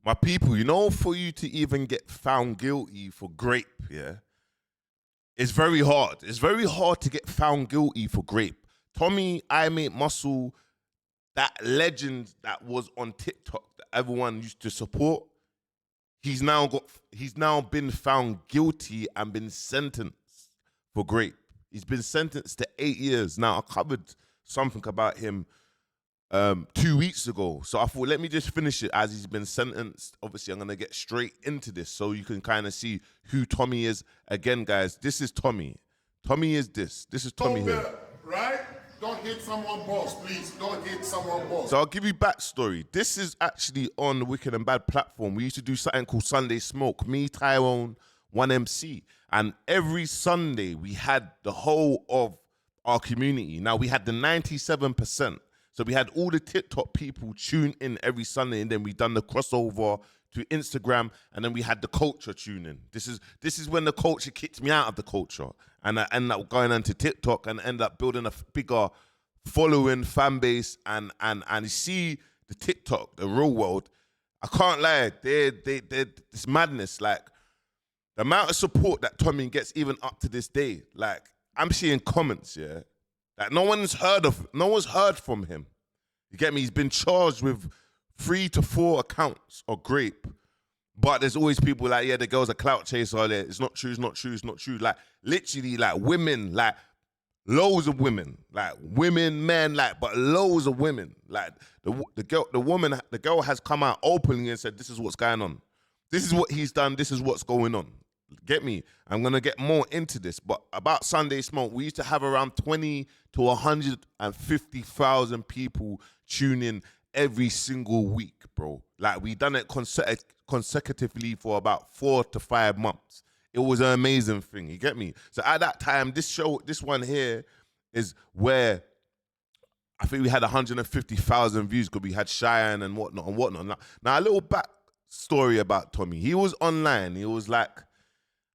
My people, you know, for you to even get found guilty for grape, yeah, it's very hard. It's very hard to get found guilty for grape. Tommy, I Mate Muscle, that legend that was on TikTok that everyone used to support, he's now been found guilty and been sentenced for grape. He's been sentenced to 8 years. Now, I covered something about him 2 weeks ago. So I thought, let me just finish it as he's been sentenced. Obviously, I'm going to get straight into this so you can kind of see who Tommy is. Again, guys, this is Tommy. Tommy is this. This is Tommy here. Right? Don't hit someone boss, please. Don't hit someone boss. So I'll give you backstory. This is actually on the Wicked and Bad platform. We used to do something called Sunday Smoke. Me, Tyrone, 1MC. And every Sunday, we had the whole of our community. Now, we had the 97%. So we had all the TikTok people tune in every Sunday, and then we done the crossover to Instagram, and then we had the culture tune in. This is when the culture kicked me out of the culture, and I ended up going onto TikTok and ended up building a bigger following, fan base, and you see the TikTok, the real world. I can't lie, they're it's madness. Like the amount of support that Tommy gets, even up to this day. Like I'm seeing comments, yeah. Like no one's heard from him. You get me? He's been charged with 3 to 4 accounts of grape. But there's always people like, yeah, the girl's a clout chaser. It's not true, it's not true, it's not true. Like literally, like women, like loads of women. Like women, men, like, but loads of women. Like the girl has come out openly and said, this is what's going on. This is what he's done, this is what's going on. Get me? I'm going to get more into this. But about Sunday Smoke, we used to have around 20 to 150,000 people tune in every single week, bro. Like, we done it consecutively for about 4 to 5 months. It was an amazing thing, you get me? So at that time, this one here is where I think we had 150,000 views because we had Cheyenne and whatnot. Now, a little back story about Tommy. He was online. He was like,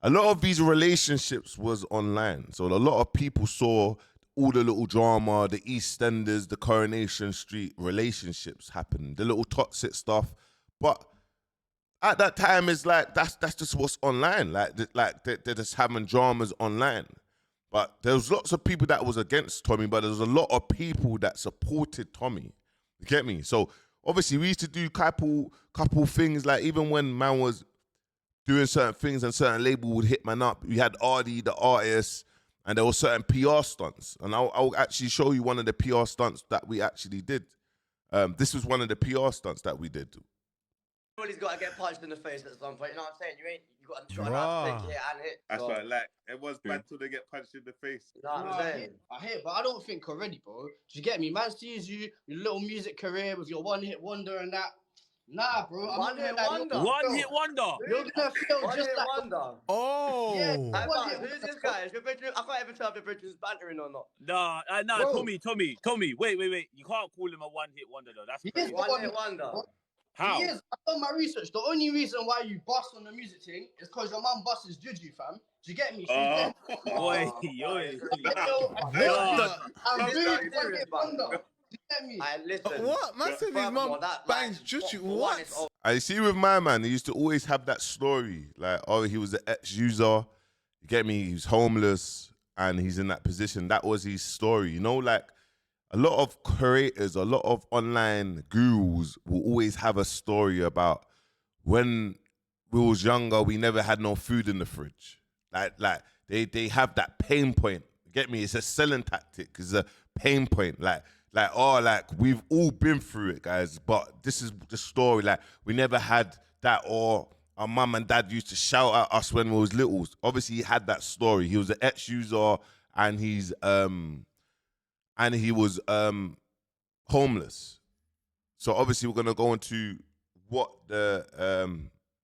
a lot of these relationships was online. So a lot of people saw all the little drama, the EastEnders, the Coronation Street relationships happen, the little toxic stuff. But at that time, it's like, that's just what's online. Like they're just having dramas online. But there was lots of people that was against Tommy, but there was a lot of people that supported Tommy. You get me? So obviously we used to do couple things, like even when man was doing certain things and certain label would hit man up. We had Ardy, the artist, and there were certain PR stunts. And I'll actually show you one of the PR stunts that we actually did. This was one of the PR stunts that we did. Everybody's got to get punched in the face at some point. You know what I'm saying? You got to try not to take it and hit. That's right. Like it was bad till they get punched in the face. You know what I'm saying? I hear, but I don't think already, bro. Do you get me? Man sees you, your little music career with your one-hit wonder and that. Nah, bro. One hit wonder. One hit wonder. You're gonna feel One just hit like wonder. Oh. Yeah. Who's this guy? I can't even tell if the bridge is bantering or not. Nah, Tommy. Wait. You can't call him a one hit wonder though. That's crazy. One hit wonder. How? He is. I've done my research. The only reason why you bust on the music thing is because your mum busts Juju, fam. Do you get me? Oi. I'm really one-hit wonder. Listen, what? Man said his mum bangs Juju. What? I see with my man, he used to always have that story. Like, oh, he was an ex-user. You get me? He was homeless and he's in that position. That was his story. You know, like a lot of creators, a lot of online gurus will always have a story about when we was younger, we never had no food in the fridge. Like they have that pain point. You get me? It's a selling tactic. It's a pain point. Like we've all been through it, guys, but this is the story. Like, we never had that, or our mum and dad used to shout at us when we was little. Obviously, he had that story. He was an ex-user, and he was homeless. So obviously, we're gonna go into what the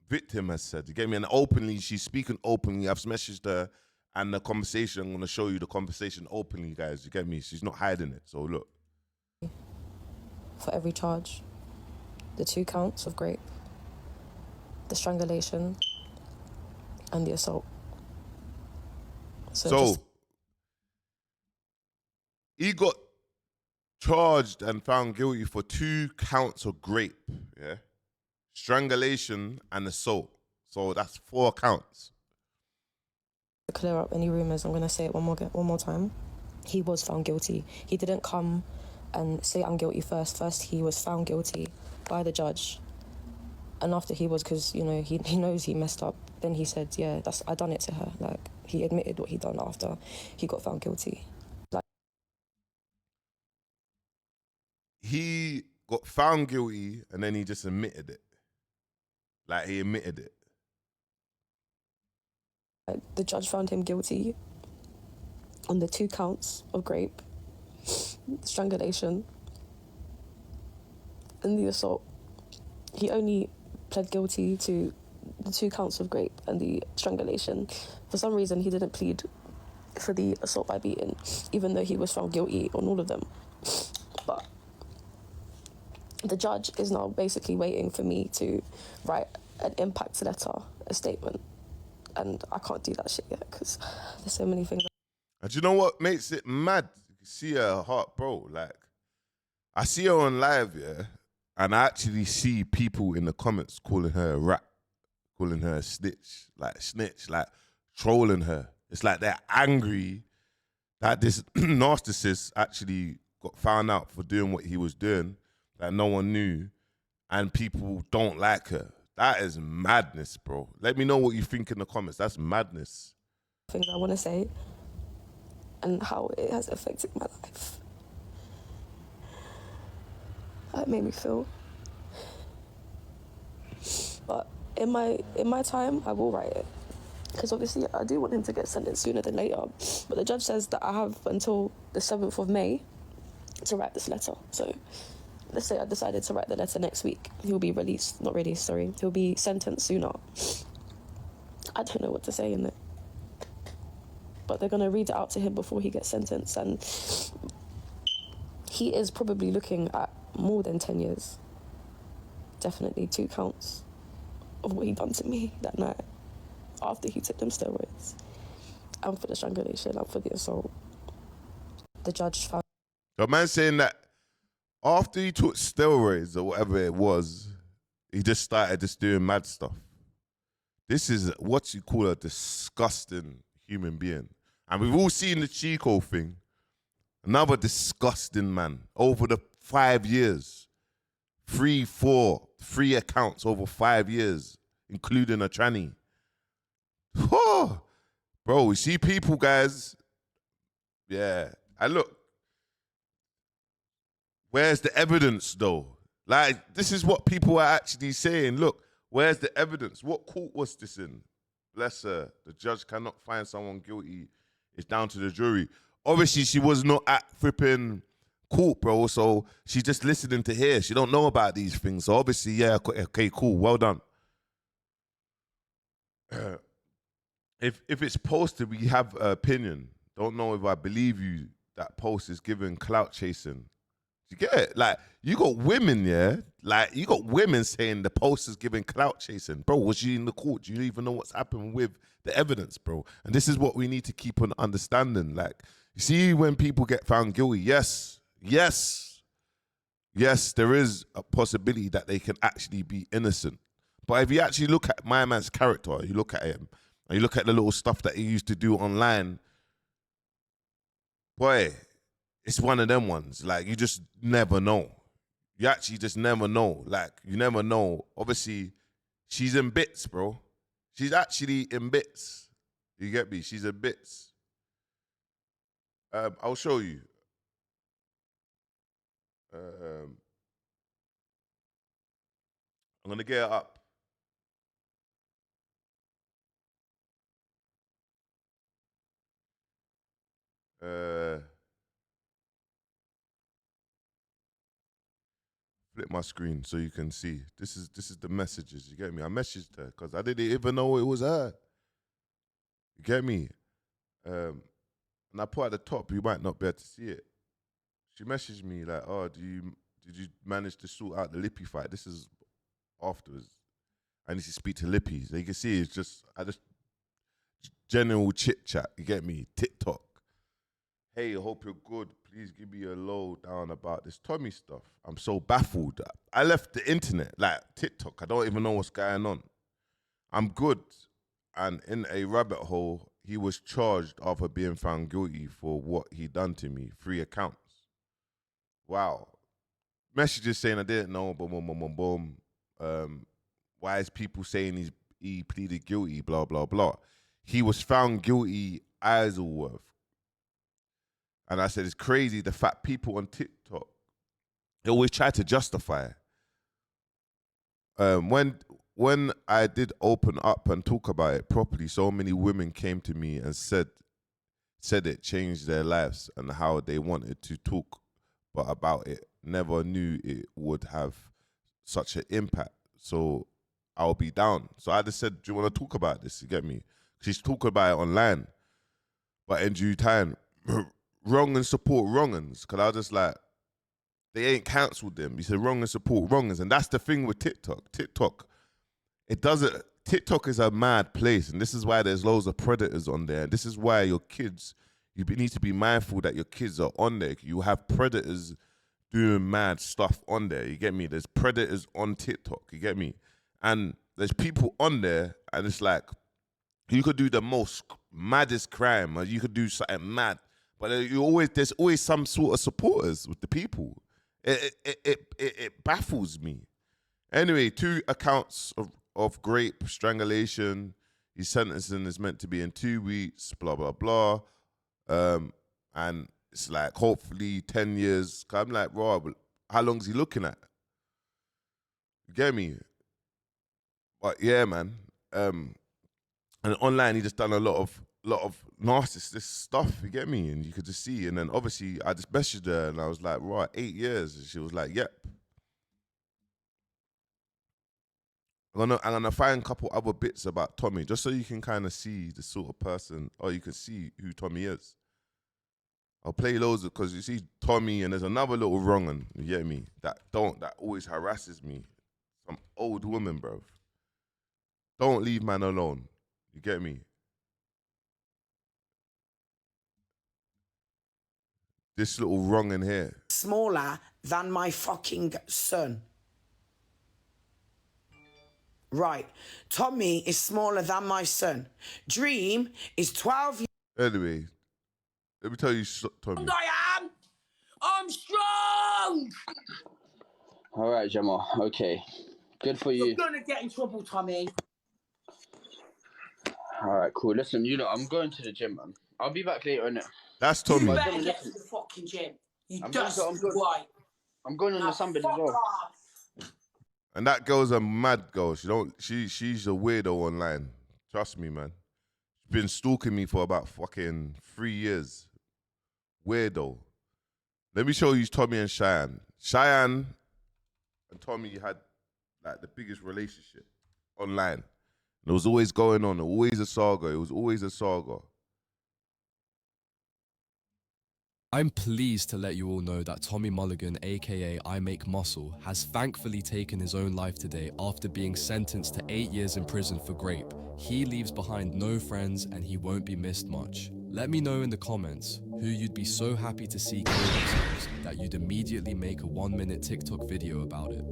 victim has said. You get me? And openly, she's speaking openly. I've messaged her, and the conversation, I'm gonna show you the conversation openly, guys. You get me? She's not hiding it. So look. For every charge, the 2 counts of grape, the strangulation, and the assault. So he got charged and found guilty for 2 counts of grape, yeah? strangulation, and assault. So that's 4 counts. To clear up any rumours, I'm going to say it one more time. He was found guilty. He didn't come and say I'm guilty first. First, he was found guilty by the judge. And after he was, because, you know, he knows he messed up, then he said, yeah, I done it to her. Like, he admitted what he done after he got found guilty. Like, he got found guilty and then he just admitted it. Like, he admitted it. the judge found him guilty on the 2 counts of rape, strangulation, and the assault. He only pled guilty to the 2 counts of rape and the strangulation. For some reason, he didn't plead for the assault by beating, even though he was found guilty on all of them. But the judge is now basically waiting for me to write an impact letter, a statement. And I can't do that shit yet because there's so many things. And do you know what makes it mad? You can see her heart, bro. Like, I see her on live, yeah, and I actually see people in the comments calling her a rat, calling her a snitch, like trolling her. It's like they're angry that this narcissist actually got found out for doing what he was doing, that no one knew, and people don't like her. That is madness, bro. Let me know what you think in the comments. That's madness. Things I want to say and how it has affected my life. How it made me feel. But in my time, I will write it. Because obviously I do want him to get sentenced sooner than later. But the judge says that I have until the 7th of May to write this letter. So let's say I decided to write the letter next week. He'll be He'll be sentenced sooner. I don't know what to say in it. But they're going to read it out to him before he gets sentenced. And he is probably looking at more than 10 years. Definitely 2 counts of what he done to me that night after he took them steroids. And for the strangulation and for the assault. The judge found... The man saying that after he took steroids or whatever it was, he just started just doing mad stuff. This is what you call a disgusting human being. And we've all seen the Chico thing. Another disgusting man. Over the 5 years. 3 accounts over 5 years, including a tranny. Oh, bro, we see people, guys. Yeah. And look, where's the evidence, though? Like, this is what people are actually saying. Look, where's the evidence? What court was this in? Bless her. The judge cannot find someone guilty. It's down to the jury. Obviously, she was not at flipping court, bro, so she's just listening to hear. She don't know about these things. So obviously, yeah, okay, cool, well done. If it's posted, we have an opinion. Don't know if I believe you. That post is giving clout chasing. You get it? Like, you got women, yeah? Like, you got women saying the post is giving clout chasing. Bro, was she in the court? Do you even know what's happening with the evidence, bro? And this is what we need to keep on understanding. Like, you see when people get found guilty, yes, there is a possibility that they can actually be innocent. But if you actually look at my man's character, you look at him, and you look at the little stuff that he used to do online, boy, it's one of them ones. Like, you just never know. You actually just never know. Like, you never know. Obviously, she's in bits, bro. She's actually in bits. You get me? She's in bits. I'll show you. I'm going to get it up. Flip my screen so you can see. This is the messages. You get me? I messaged her because I didn't even know it was her. You get me? And I put at the top, you might not be able to see it. She messaged me like, "Oh, did you manage to sort out the Lippy fight?" This is afterwards. I need to speak to Lippy. So you can see it's just general chit chat. You get me? TikTok. Hey, hope you're good. Please give me a lowdown about this Tommy stuff. I'm so baffled. I left the internet, like TikTok. I don't even know what's going on. I'm good. And in a rabbit hole, he was charged after being found guilty for what he done to me. 3 accounts. Wow. Messages saying I didn't know, boom, boom, boom, boom, boom. Why is people saying he pleaded guilty, blah, blah, blah. He was found guilty, Isleworth. And I said, it's crazy the fact people on TikTok, they always try to justify. When I did open up and talk about it properly, so many women came to me and said it changed their lives and how they wanted to talk but about it. Never knew it would have such an impact. So I'll be down. So I just said, do you want to talk about this? You get me? She's talking about it online. But in due time, wrong and support wrong'uns. Because I was just like, they ain't cancelled them. You said wrong and support wrong'uns. And that's the thing with TikTok. TikTok is a mad place. And this is why there's loads of predators on there. And this is why your kids, you need to be mindful that your kids are on there. You have predators doing mad stuff on there. You get me? There's predators on TikTok. You get me? And there's people on there, and it's like, you could do the most maddest crime, or you could do something mad, but there's always some sort of supporters with the people. It baffles me. Anyway, 2 accounts of grape, strangulation. His sentencing is meant to be in 2 weeks, blah, blah, blah. And it's like, hopefully 10 years. I'm like, bro, how long's he looking at? You get me? But yeah, man. And online, he just done a lot of narcissist stuff. You get me? And you could just see. And then obviously, I just messaged her, and I was like, right, 8 years. And she was like, yep. I'm gonna find a couple other bits about Tommy, just so you can kind of see the sort of person, or you can see who Tommy is. I'll play loads because you see Tommy, and there's another little wrong'un, you get me? That always harasses me. Some old woman, bro. Don't leave man alone. You get me? This little wrong'un here. Smaller than my fucking son. Right. Tommy is smaller than my son. Dream is 12 years. Anyway, let me tell you, Tommy. I'm strong! All right, Jamal. Okay. Good for you. You're gonna get in trouble, Tommy. All right, cool. Listen, I'm going to the gym, man. I'll be back later, innit? That's Tommy. You better get to the fucking gym. I'm going on the Sunday as well. And that girl's a mad girl. She's a weirdo online. Trust me, man. She's been stalking me for about fucking 3 years. Weirdo. Let me show you Tommy and Cheyenne. Cheyenne and Tommy had like the biggest relationship online. And it was always going on, always a saga. It was always a saga. I'm pleased to let you all know that Tommy Mulligan, aka I Make Muscle, has thankfully taken his own life today after being sentenced to 8 years in prison for grape. He leaves behind no friends and he won't be missed much. Let me know in the comments who you'd be so happy to see kill themselves that you'd immediately make a 1-minute TikTok video about it.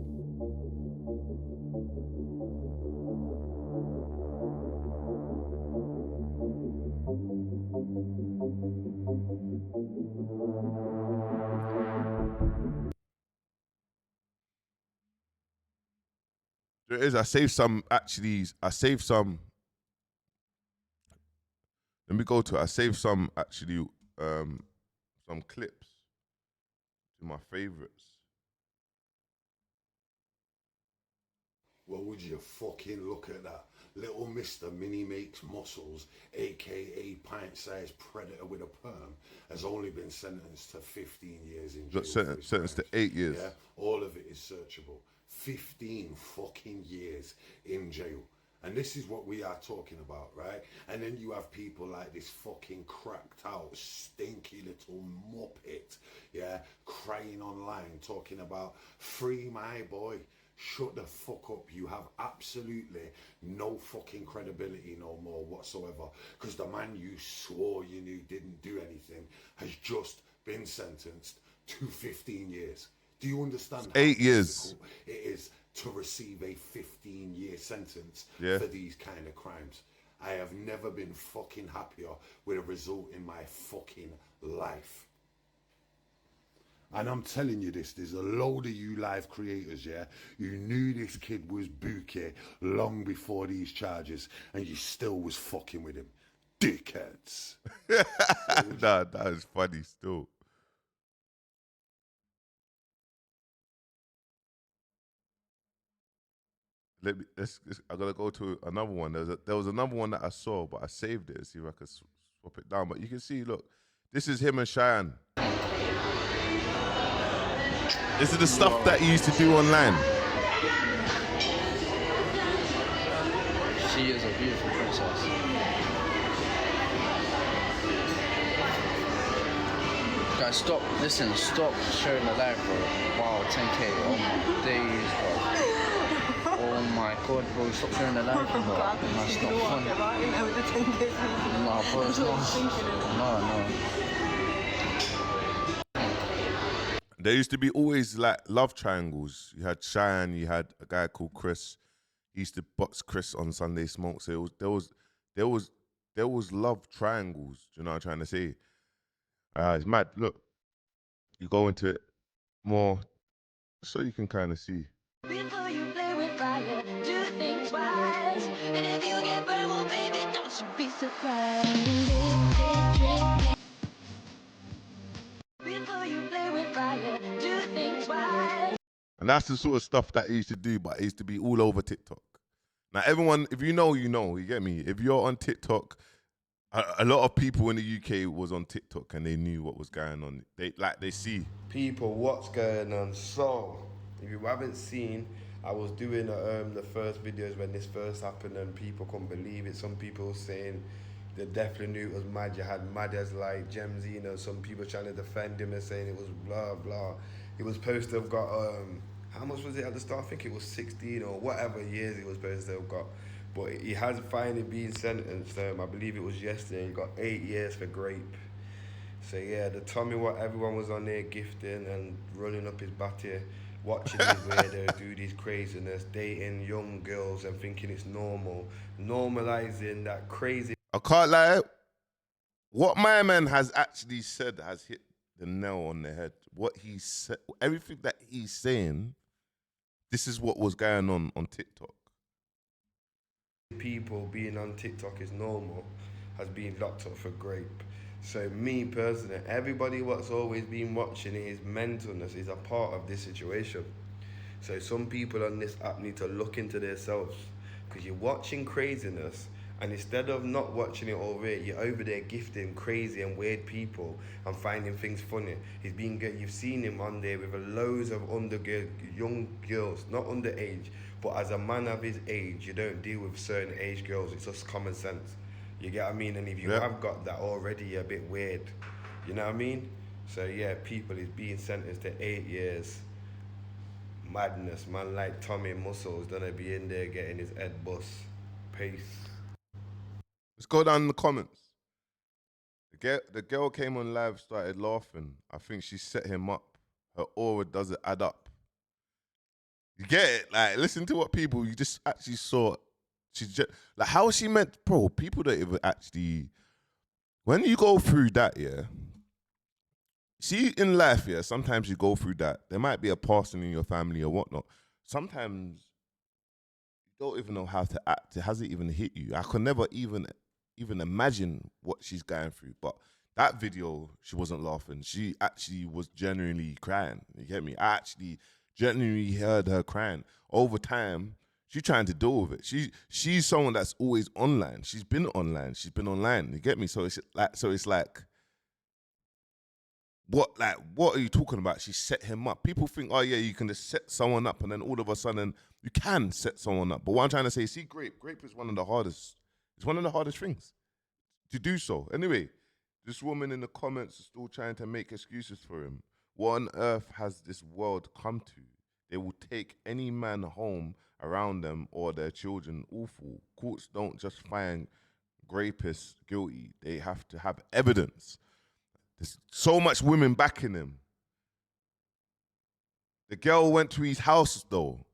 There is. I saved some. Let me go to it. I saved some some clips to my favorites. Well, would you fucking look at that? Little Mr. Mini Makes Muscles, aka pint-sized predator with a perm, has only been sentenced to 15 years in jail. Sentenced to 8 years. Yeah, all of it is searchable. 15 fucking years in jail. And this is what we are talking about, right? And then you have people like this fucking cracked out, stinky little muppet, yeah, crying online, talking about free my boy. Shut the fuck up. You have absolutely no fucking credibility no more whatsoever. Because the man you swore you knew didn't do anything has just been sentenced to 15 years. Do you understand 8 how years. difficult it is to receive a 15-year sentence Yeah. for these kind of crimes? I have never been fucking happier with a result in my fucking life. And I'm telling you this, there's a load of you live creators, yeah, you knew this kid was bookie long before these charges, and you still was fucking with him. Dickheads. Nah, that is funny still. I gotta go to another one. There was another one that I saw, but I saved it. See if I could swap it down. But you can see, look, this is him and Cheyenne. This is the stuff that he used to do online. She is a beautiful princess. Guys, stop sharing the live, bro. Wow, 10k, oh my days, bro. Oh my god, bro, stop sharing the live, bro. That's not funny. Nah, bro, it's not. No. There used to be always like love triangles. You had Cheyenne, you had a guy called Chris. He used to box Chris on Sunday Smoke. So there was love triangles. Do you know what I'm trying to say? It's mad. Look, you go into it more so you can kind of see. Before you play with fire, do think twice. And if you get burned, well, baby, don't you be surprised. Before you play with fire, do think twice. And that's the sort of stuff that he used to do, but it used to be all over TikTok. Now, everyone, if you know, you know. You get me? If you're on TikTok, a lot of people in the UK was on TikTok and they knew what was going on. They see. People, what's going on? So, if you haven't seen, I was doing the first videos when this first happened and people couldn't believe it. Some people saying they definitely knew it was mad. You had madders like Jemzina, some people trying to defend him and saying it was blah, blah. He was supposed to have got, how much was it at the start? I think it was 16 or whatever years he was supposed to have got. But he has finally been sentenced. I believe it was yesterday. He got 8 years for grape. So yeah, the Tommy, what everyone was on there gifting and running up his batty, watching these weirdos do these craziness, dating young girls and thinking it's normal, normalizing that crazy. I can't lie. What my man has actually said has hit the nail on the head. What he said, everything that he's saying, this is what was going on TikTok. People being on TikTok is normal, has been locked up for grape. So me personally, everybody what's always been watching his mentalness is a part of this situation. So some people on this app need to look into themselves, because you're watching craziness and instead of not watching it over here, you're over there gifting crazy and weird people and finding things funny. He's been good. You've seen him on there with loads of young girls, not underage, but as a man of his age, you don't deal with certain age girls. It's just common sense. You get what I mean? And if you have got that already, you're a bit weird. You know what I mean? So yeah, people is being sentenced to 8 years. Madness, man like Tommy Muscles gonna be in there getting his head bust. Peace. Let's go down in the comments. The girl came on live, started laughing. I think she set him up. Her aura doesn't add up. You get it? Like, listen to what people, you just actually saw. She's just, like, how is she meant, bro? People don't even actually, when you go through that, yeah, see, in life, yeah, sometimes you go through that. There might be a person in your family or whatnot. Sometimes you don't even know how to act. It hasn't even hit you. I could never even imagine what she's going through. But that video, she wasn't laughing. She actually was genuinely crying. You get me? I actually genuinely heard her crying. Over time, she's trying to deal with it. She's someone that's always online. She's been online. She's been online. You get me? So it's like, what are you talking about? She set him up. People think, oh yeah, you can just set someone up and then all of a sudden you can set someone up. But what I'm trying to say, see, grape is one of the hardest. It's one of the hardest things to do so. Anyway, this woman in the comments is still trying to make excuses for him. What on earth has this world come to? They will take any man home around them or their children. Awful. Courts don't just find rapists guilty. They have to have evidence. There's so much women backing him. The girl went to his house though.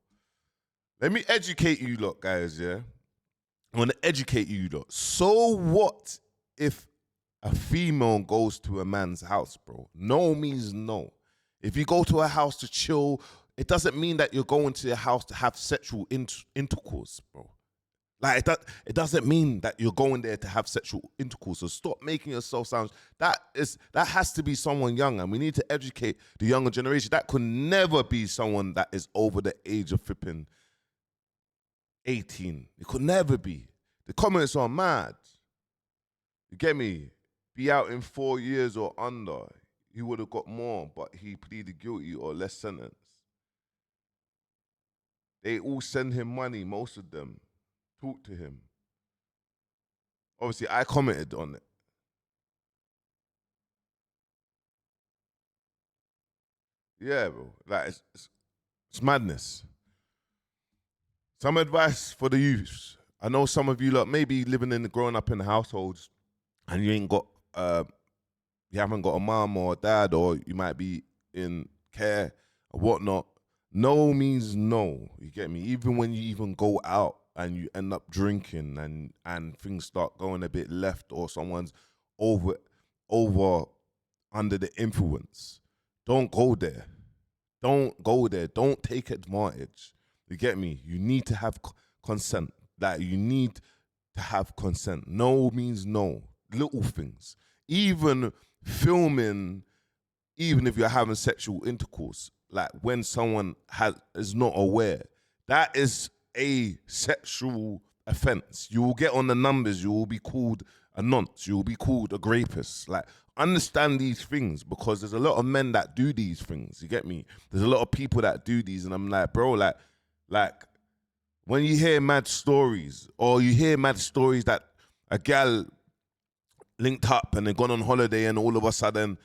Let me educate you lot, guys, yeah? I want to educate you lot. So what if a female goes to a man's house, bro? No means no. If you go to a house to chill, it doesn't mean that you're going to your house to have sexual intercourse, bro. Like, it doesn't mean that you're going there to have sexual intercourse. So stop making yourself sound, that has to be someone young, and we need to educate the younger generation. That could never be someone that is over the age of flipping 18. It could never be. The comments are mad. You get me? Be out in 4 years or under. He would have got more, but he pleaded guilty or less sentence. They all send him money, most of them. Talk to him. Obviously, I commented on it. Yeah, bro. Like, it's madness. Some advice for the youths. I know some of you lot maybe growing up in households and you haven't got a mom or a dad, or you might be in care or whatnot. No means no. You get me? Even when you even go out and you end up drinking and things start going a bit left, or someone's over under the influence, don't go there. Don't go there. Don't take advantage. You get me? You need to have consent. Like, you need to have consent. No means no. Little things. Even filming, even if you're having sexual intercourse, like when someone is not aware, that is a sexual offense. You will get on the numbers. You will be called a nonce. You will be called a rapist. Like, understand these things, because there's a lot of men that do these things. You get me? There's a lot of people that do these, and I'm like, bro, like when you hear mad stories, or you hear mad stories that a gal linked up and they've gone on holiday, and all of a sudden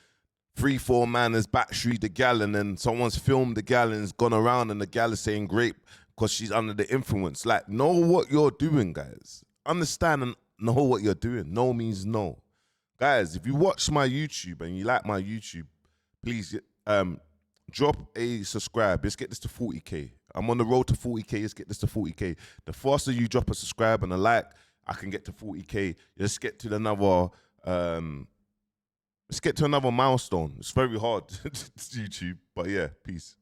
3-4 man has backstreet the gal, and then someone's filmed the gal and has gone around and the gal is saying grape because she's under the influence. Like, know what you're doing, guys. Understand and know what you're doing. No means no. Guys, if you watch my YouTube and you like my YouTube, please drop a subscribe. Let's get this to 40K. I'm on the road to 40K. Let's get this to 40K. The faster you drop a subscribe and a like, I can get to 40K. Let's get to another milestone. It's very hard, YouTube, but yeah, peace.